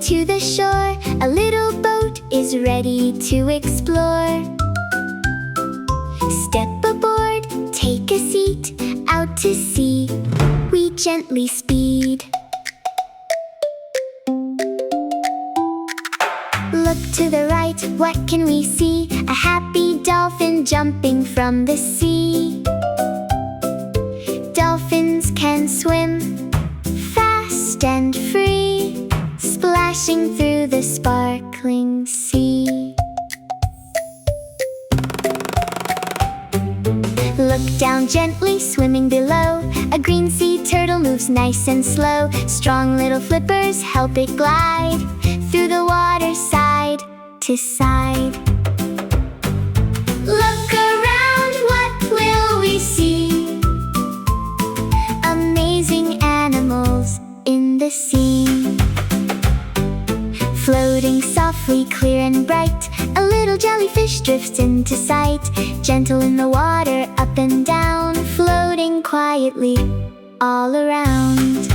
to the shore, a little boat is ready to explore. Step aboard, take a seat, out to sea we gently speed. Look to the right, what can we see? A happy dolphin jumping from the sea. Dolphins can swim fast and free, splashing through the sparkling sea. Look down gently, swimming below. A green sea turtle moves nice and slow. Strong little flippers help it glide through the water side to side. Look around, what will we see? Amazing animals in the sea. Floating softly, clear and bright, a little jellyfish drifts into sight. Gentle in the water, up and down, floating quietly all around.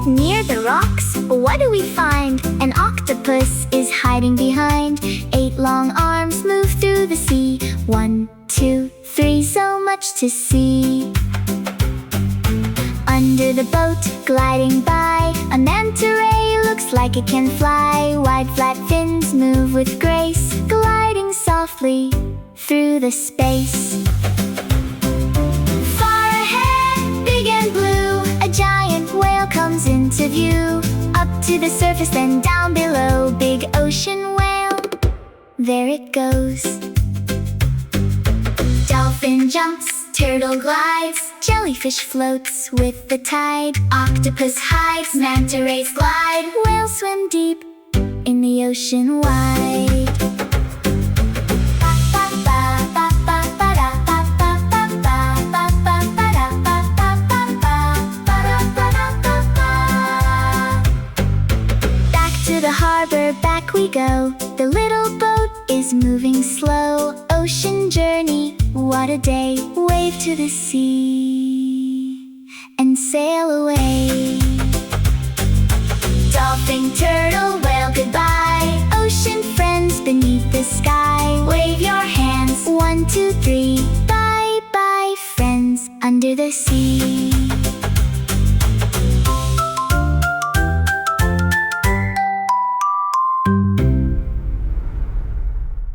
Near the rocks, what do we find? An octopus is hiding behind. 8 long arms move through the sea. 1, 2, 3, so much to see. Under the boat, gliding by, a manta ray looks like it can fly. Wide flat fins move with grace, gliding softly through the space. Far ahead, big and blue, a giant whale comes into view. Up to the surface, then down below, big ocean whale, there it goes. Dolphin jumps, turtle glides, jellyfish floats with the tide. Octopus hides, manta rays glide, whales swim deep in the ocean wide. Back to the harbor, back we go. The little boat is moving slow. Ocean journey, what a day. Wave to the sea and sail away. Dolphin, turtle, whale, goodbye. Ocean friends beneath the sky. Wave your hands, 1, 2, 3. Bye bye friends under the sea.